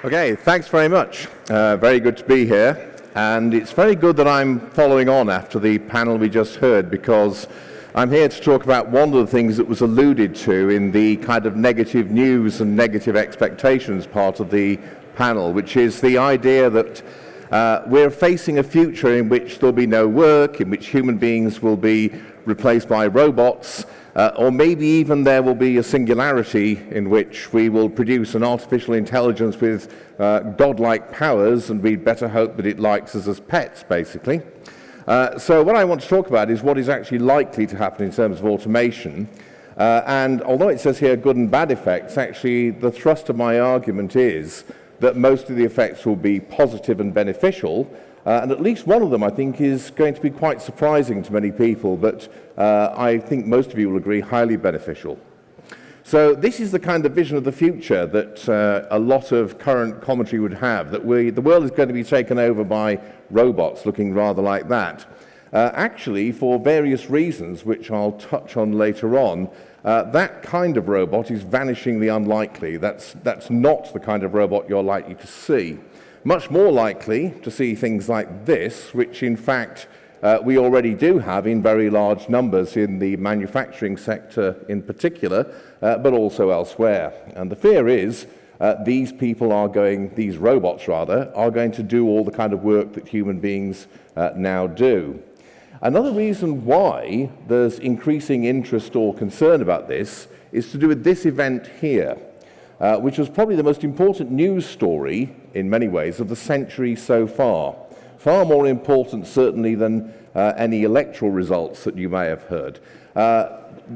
Okay, thanks very much. Very good to be here. And it's very good that I'm following on after the panel we just heard, because I'm here to talk about one of the things that was alluded to in the kind of negative news and negative expectations part of the panel, which is the idea that we're facing a future in which there'll be no work, in which human beings will be replaced by robots, or maybe even there will be a singularity in which we will produce an artificial intelligence with godlike powers, and we'd better hope that it likes us as pets, basically. So what I want to talk about is what is actually likely to happen in terms of automation. And although it says here good and bad effects, actually the thrust of my argument is that most of the effects will be positive and beneficial, and at least one of them I think is going to be quite surprising to many people, but I think most of you will agree highly beneficial. So this is the kind of vision of the future that a lot of current commentary would have, that the world is going to be taken over by robots looking rather like that. Actually, for various reasons, which I'll touch on later on, that kind of robot is vanishingly unlikely. That's not the kind of robot you're likely to see. Much more likely to see things like this, which in fact we already do have in very large numbers in the manufacturing sector in particular, but also elsewhere. And the fear is these robots are going to do all the kind of work that human beings now do. Another reason why there's increasing interest or concern about this is to do with this event here, which was probably the most important news story in many ways of the century so far. Far more important certainly than any electoral results that you may have heard.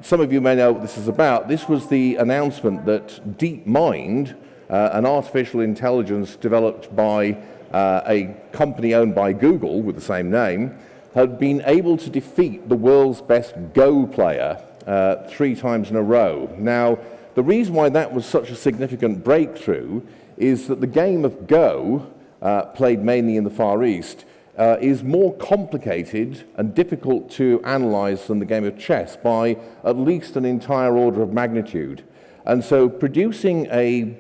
Some of you may know what this is about. This was the announcement that DeepMind, an artificial intelligence developed by a company owned by Google with the same name, had been able to defeat the world's best Go player 3 times in a row. Now, the reason why that was such a significant breakthrough is that the game of Go, played mainly in the Far East, is more complicated and difficult to analyze than the game of chess by at least an entire order of magnitude. And so producing an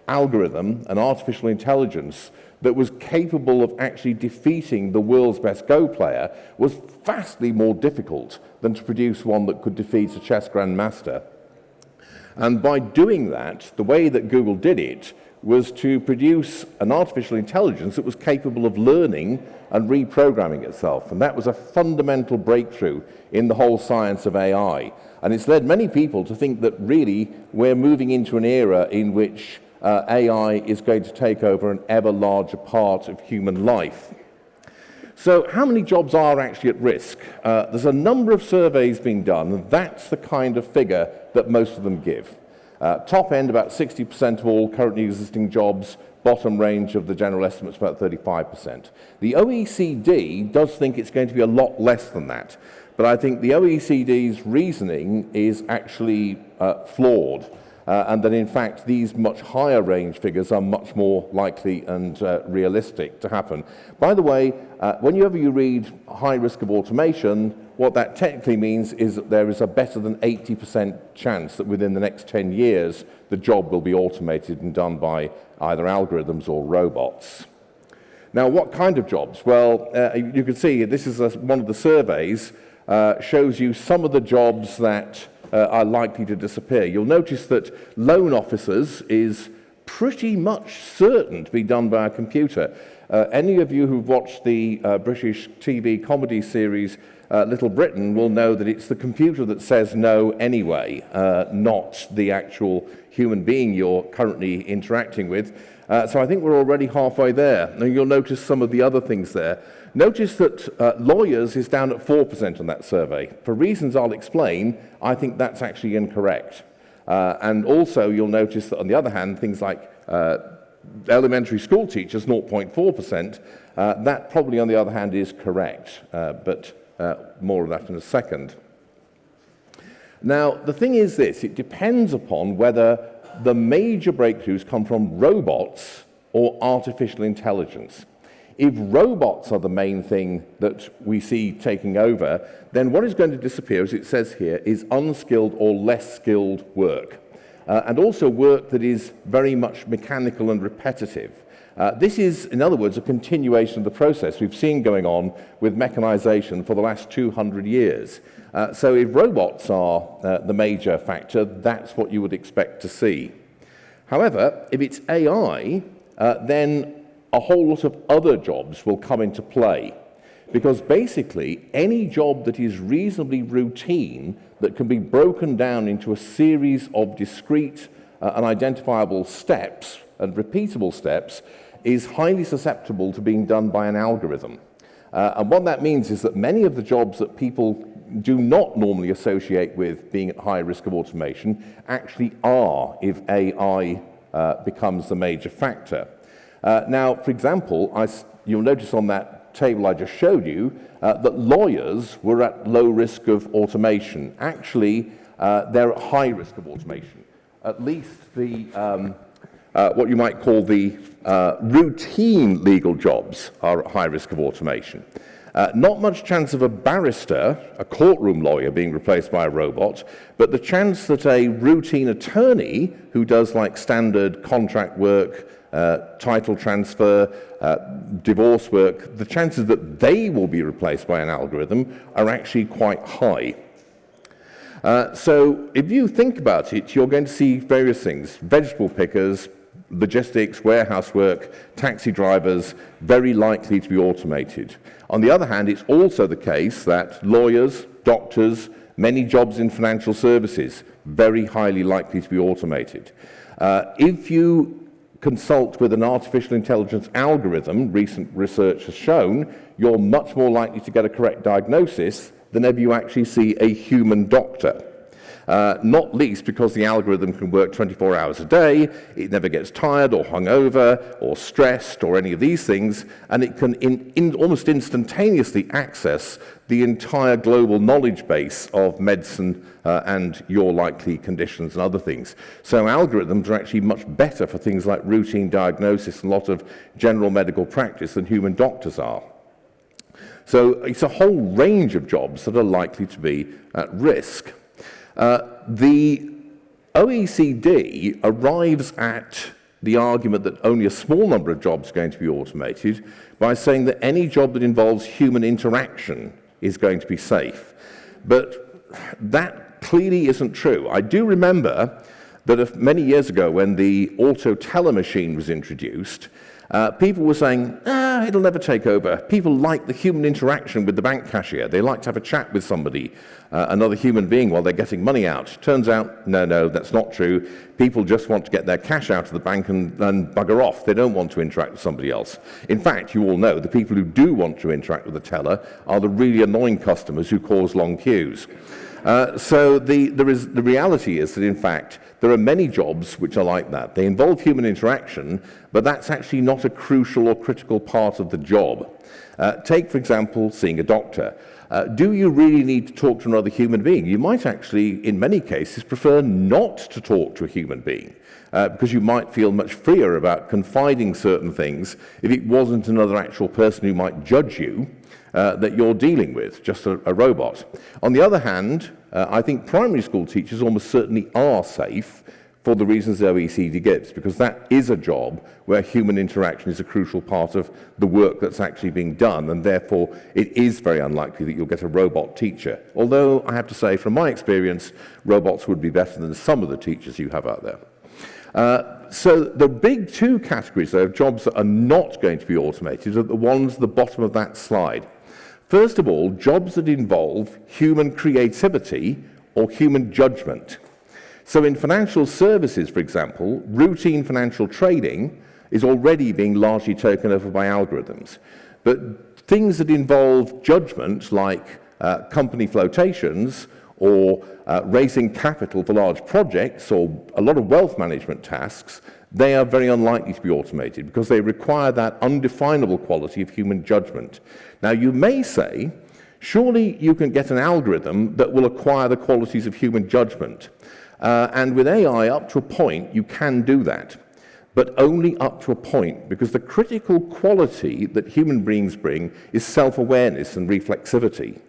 algorithm, an artificial intelligence, that was capable of actually defeating the world's best Go player was vastly more difficult than to produce one that could defeat a chess grandmaster. And by doing that, the way that Google did it was to produce an artificial intelligence that was capable of learning and reprogramming itself. And that was a fundamental breakthrough in the whole science of AI. And it's led many people to think that really we're moving into an era in which AI is going to take over an ever larger part of human life. So how many jobs are actually at risk? There's a number of surveys being done, and that's the kind of figure that most of them give. Top end, about 60% of all currently existing jobs. Bottom range of the general estimates, about 35%. The OECD does think it's going to be a lot less than that, but I think the OECD's reasoning is actually flawed. And that in fact these much higher range figures are much more likely and realistic to happen. By the way, whenever you read high risk of automation, what that technically means is that there is a better than 80% chance that within the next 10 years the job will be automated and done by either algorithms or robots. Now, what kind of jobs? Well, you can see this is one of the surveys, shows you some of the jobs that are likely to disappear. You'll notice that loan officers is pretty much certain to be done by a computer. Any of you who've watched the British TV comedy series Little Britain will know that it's the computer that says no anyway, not the actual human being you're currently interacting with. So I think we're already halfway there. Now you'll notice some of the other things there. Notice that lawyers is down at 4% on that survey. For reasons I'll explain, I think that's actually incorrect. And also you'll notice that on the other hand, things like elementary school teachers, 0.4%, that probably on the other hand is correct, but more of that in a second. Now, the thing is this, it depends upon whether the major breakthroughs come from robots or artificial intelligence. If robots are the main thing that we see taking over, then what is going to disappear, as it says here, is unskilled or less skilled work. and also work that is very much mechanical and repetitive. This is, in other words, a continuation of the process we've seen going on with mechanization for the last 200 years. So if robots are the major factor, that's what you would expect to see. However, if it's AI, then a whole lot of other jobs will come into play. Because basically, any job that is reasonably routine, that can be broken down into a series of discrete and identifiable steps and repeatable steps, is highly susceptible to being done by an algorithm. And what that means is that many of the jobs that people do not normally associate with being at high risk of automation actually are if AI becomes the major factor. Now, for example, you'll notice on that table I just showed you that lawyers were at low risk of automation. Actually, they're at high risk of automation. At least the what you might call the routine legal jobs are at high risk of automation. Not much chance of a barrister, a courtroom lawyer, being replaced by a robot, but the chance that a routine attorney who does like standard contract work, title transfer, divorce work, the chances that they will be replaced by an algorithm are actually quite high. So if you think about it, you're going to see various things: vegetable pickers, logistics, warehouse work, taxi drivers, very likely to be automated. On the other hand, it's also the case that lawyers, doctors, many jobs in financial services, very highly likely to be automated. If you consult with an artificial intelligence algorithm, recent research has shown, you're much more likely to get a correct diagnosis than if you actually see a human doctor. Not least because the algorithm can work 24 hours a day, it never gets tired or hungover or stressed or any of these things, and it can almost instantaneously access the entire global knowledge base of medicine and your likely conditions and other things. So algorithms are actually much better for things like routine diagnosis and a lot of general medical practice than human doctors are. So it's a whole range of jobs that are likely to be at risk. The OECD arrives at the argument that only a small number of jobs are going to be automated by saying that any job that involves human interaction is going to be safe. But that clearly isn't true. I do remember that many years ago when the auto teller machine was introduced, people were saying, it'll never take over. People like the human interaction with the bank cashier. They like to have a chat with somebody, another human being, while they're getting money out. Turns out, no, that's not true. People just want to get their cash out of the bank and bugger off. They don't want to interact with somebody else. In fact, you all know the people who do want to interact with the teller are the really annoying customers who cause long queues. So the reality is that, in fact, there are many jobs which are like that. They involve human interaction, but that's actually not a crucial or critical part of the job. Take, for example, seeing a doctor. Do you really need to talk to another human being? You might actually, in many cases, prefer not to talk to a human being, because you might feel much freer about confiding certain things if it wasn't another actual person who might judge you that you're dealing with, just a robot. On the other hand, I think primary school teachers almost certainly are safe for the reasons the OECD gives, because that is a job where human interaction is a crucial part of the work that's actually being done, and therefore it is very unlikely that you'll get a robot teacher. Although I have to say, from my experience, robots would be better than some of the teachers you have out there. So the big two categories, though, of jobs that are not going to be automated are the ones at the bottom of that slide. First of all, jobs that involve human creativity or human judgment. So in financial services, for example, routine financial trading is already being largely taken over by algorithms. But things that involve judgment, like company flotations or raising capital for large projects or a lot of wealth management tasks, they are very unlikely to be automated because they require that undefinable quality of human judgment. Now, you may say, surely you can get an algorithm that will acquire the qualities of human judgment. And with AI, up to a point, you can do that. But only up to a point, because the critical quality that human beings bring is self-awareness and reflexivity.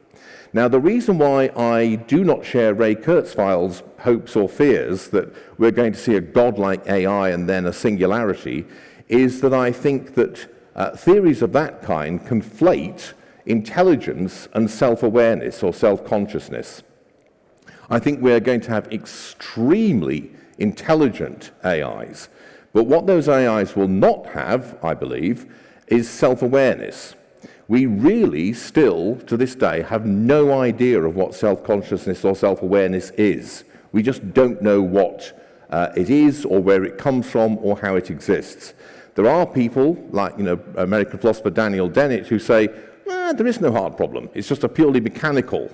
Now, the reason why I do not share Ray Kurzweil's hopes or fears that we're going to see a godlike AI and then a singularity is that I think that theories of that kind conflate intelligence and self-awareness or self-consciousness. I think we're going to have extremely intelligent AIs, but what those AIs will not have, I believe, is self-awareness. We really still, to this day, have no idea of what self-consciousness or self-awareness is. We just don't know what it is or where it comes from or how it exists. There are people, like American philosopher Daniel Dennett, who say, there is no hard problem. It's just a purely mechanical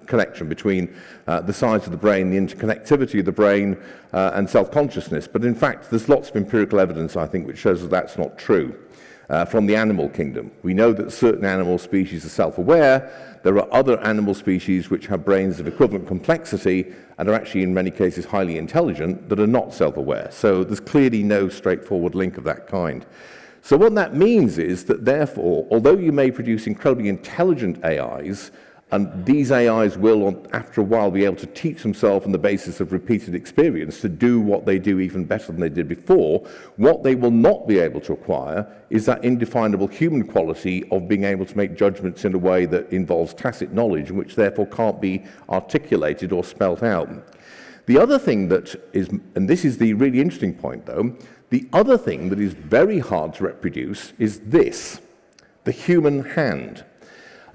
connection between the size of the brain, the interconnectivity of the brain, and self-consciousness. But in fact, there's lots of empirical evidence, I think, which shows that that's not true. From the animal kingdom, we know that certain animal species are self-aware. There are other animal species which have brains of equivalent complexity and are actually, in many cases, highly intelligent that are not self-aware. So there's clearly no straightforward link of that kind. So what that means is that, therefore, although you may produce incredibly intelligent AIs, and these AIs will, after a while, be able to teach themselves on the basis of repeated experience to do what they do even better than they did before, what they will not be able to acquire is that indefinable human quality of being able to make judgments in a way that involves tacit knowledge, and which therefore can't be articulated or spelt out. The other thing that is, and this is the really interesting point though, the other thing that is very hard to reproduce is this, the human hand.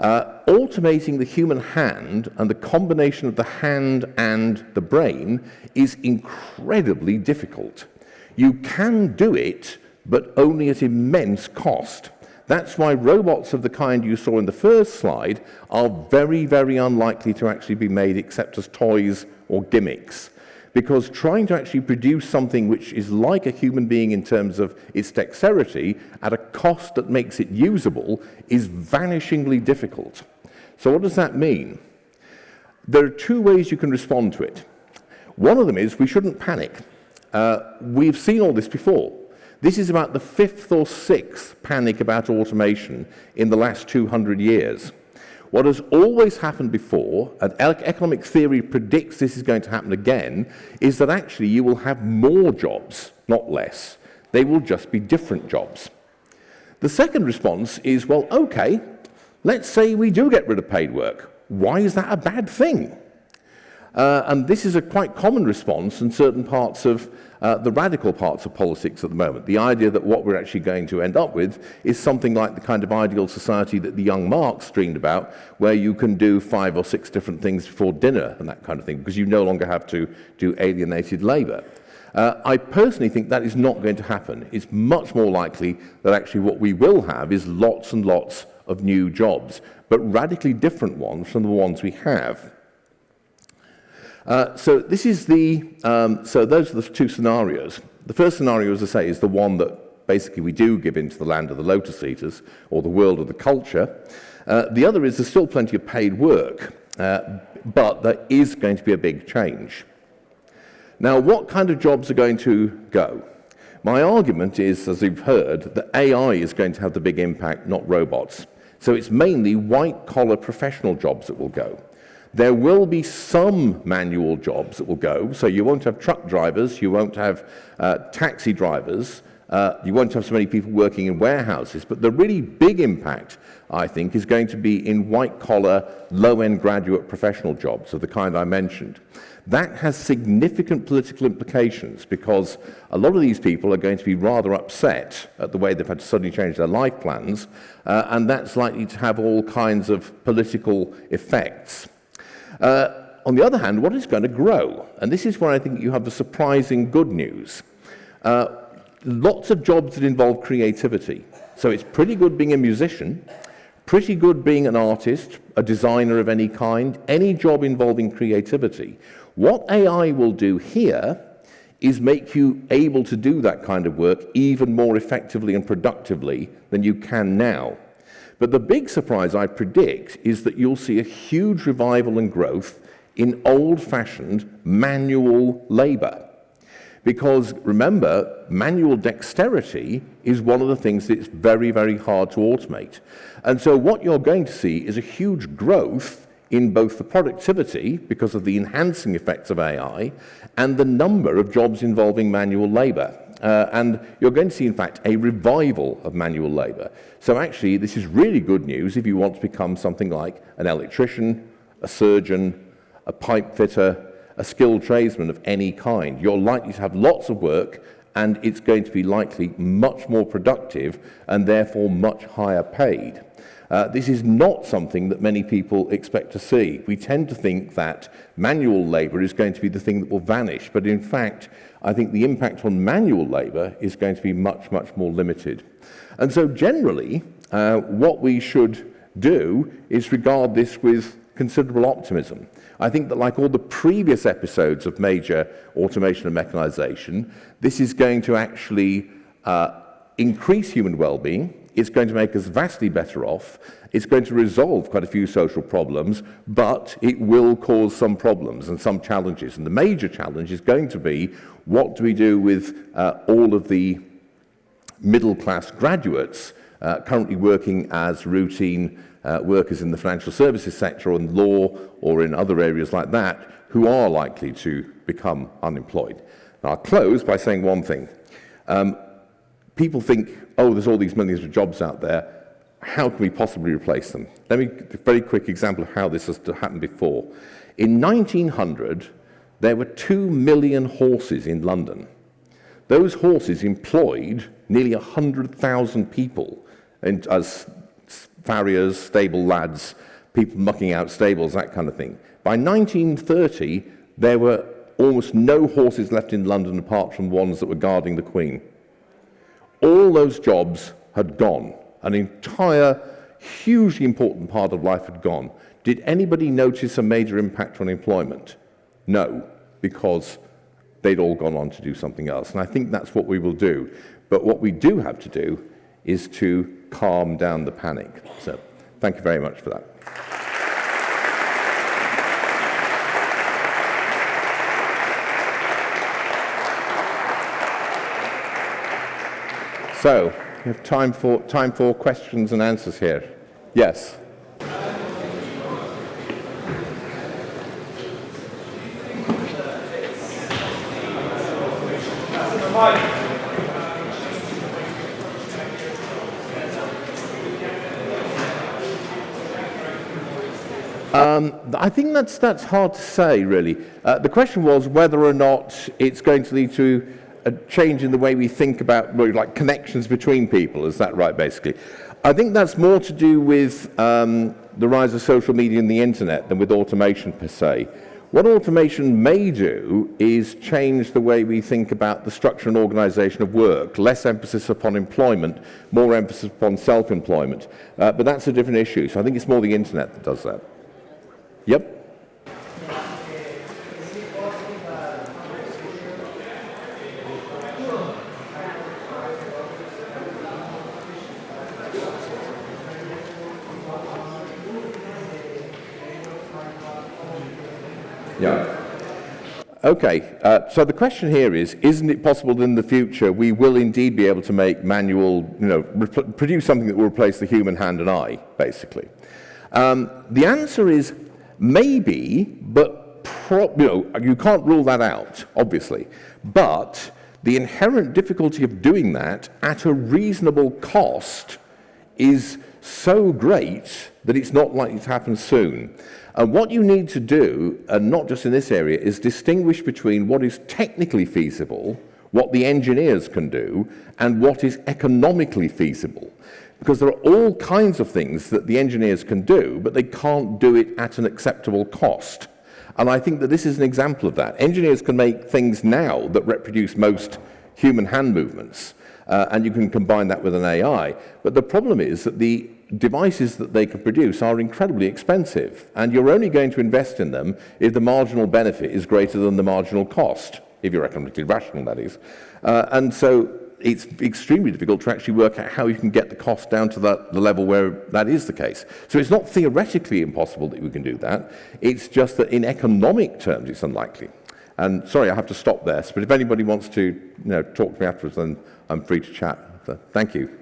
Automating the human hand and the combination of the hand and the brain is incredibly difficult. You can do it, but only at immense cost. That's why robots of the kind you saw in the first slide are very, very unlikely to actually be made except as toys or gimmicks. Because trying to actually produce something which is like a human being in terms of its dexterity at a cost that makes it usable is vanishingly difficult. So what does that mean? There are two ways you can respond to it. One of them is we shouldn't panic. We've seen all this before. This is about the fifth or sixth panic about automation in the last 200 years. What has always happened before, and economic theory predicts this is going to happen again, is that actually you will have more jobs, not less. They will just be different jobs. The second response is, well, okay, let's say we do get rid of paid work. Why is that a bad thing? And this is a quite common response in certain parts of the radical parts of politics at the moment. The idea that what we're actually going to end up with is something like the kind of ideal society that the young Marx dreamed about, where you can do 5 or 6 different things before dinner and that kind of thing, because you no longer have to do alienated labor. I personally think that is not going to happen. It's much more likely that actually what we will have is lots and lots of new jobs, but radically different ones from the ones we have. So this is so those are the two scenarios. The first scenario, as I say, is the one that basically we do give into the land of the lotus eaters, or the world of the culture. The other is there's still plenty of paid work, but there is going to be a big change. Now, what kind of jobs are going to go? My argument is, as you've heard, that AI is going to have the big impact, not robots. So it's mainly white-collar professional jobs that will go. There will be some manual jobs that will go, so you won't have truck drivers, you won't have taxi drivers, you won't have so many people working in warehouses, but the really big impact, I think, is going to be in white-collar, low-end graduate professional jobs of the kind I mentioned. That has significant political implications because a lot of these people are going to be rather upset at the way they've had to suddenly change their life plans, and that's likely to have all kinds of political effects. On the other hand, what is going to grow? And this is where I think you have the surprising good news. Lots of jobs that involve creativity. So it's pretty good being a musician, pretty good being an artist, a designer of any kind, any job involving creativity. What AI will do here is make you able to do that kind of work even more effectively and productively than you can now. But the big surprise I predict is that you'll see a huge revival and growth in old-fashioned manual labor. Because remember, manual dexterity is one of the things that's very, very hard to automate. And so what you're going to see is a huge growth in both the productivity, because of the enhancing effects of AI, and the number of jobs involving manual labor. And you're going to see, in fact, a revival of manual labor. So actually, this is really good news if you want to become something like an electrician, a surgeon, a pipe fitter, a skilled tradesman of any kind. You're likely to have lots of work, and it's going to be likely much more productive and therefore much higher paid. This is not something that many people expect to see. We tend to think that manual labor is going to be the thing that will vanish, but in fact, I think the impact on manual labor is going to be much, much more limited. And so generally, what we should do is regard this with considerable optimism. I think that like all the previous episodes of major automation and mechanization, this is going to actually increase human well-being. It's going to make us vastly better off. It's going to resolve quite a few social problems, but it will cause some problems and some challenges. And the major challenge is going to be, what do we do with all of the middle-class graduates currently working as routine workers in the financial services sector or in law or in other areas like that, who are likely to become unemployed. Now, I'll close by saying one thing. People think, oh, there's all these millions of jobs out there. How can we possibly replace them? Let me give a very quick example of how this has happened before. In 1900, there were 2 million horses in London. Those horses employed nearly 100,000 people as farriers, stable lads, people mucking out stables, that kind of thing. By 1930, there were almost no horses left in London apart from ones that were guarding the Queen. All those jobs had gone. An entire, hugely important part of life had gone. Did anybody notice a major impact on employment? No, because they'd all gone on to do something else. And I think that's what we will do. But what we do have to do is to calm down the panic. So thank you very much for that. So we have time for questions and answers here. Yes. I think that's hard to say, really. The question was whether or not it's going to lead to a change in the way we think about like connections between people. Is that right, basically? I think that's more to do with the rise of social media and the internet than with automation per se. What automation may do is change the way we think about the structure and organization of work. Less emphasis upon employment, more emphasis upon self-employment. But that's a different issue. So I think it's more the internet that does that. Yep. Yeah. Okay, so the question here is, isn't it possible that in the future we will indeed be able to make manual, produce something that will replace the human hand and eye, basically? The answer is maybe, but you can't rule that out, obviously. But the inherent difficulty of doing that at a reasonable cost is so great that it's not likely to happen soon. And what you need to do, and not just in this area, is distinguish between what is technically feasible, what the engineers can do, and what is economically feasible. Because there are all kinds of things that the engineers can do, but they can't do it at an acceptable cost. And I think that this is an example of that. Engineers can make things now that reproduce most human hand movements, and you can combine that with an AI. But the problem is that the devices that they can produce are incredibly expensive, and you're only going to invest in them if the marginal benefit is greater than the marginal cost, if you're economically rational, that is. And so it's extremely difficult to actually work out how you can get the cost down to the level where that is the case. So it's not theoretically impossible that we can do that. It's just that in economic terms, it's unlikely. And sorry, I have to stop there, but if anybody wants to talk to me afterwards, then I'm free to chat. So, thank you.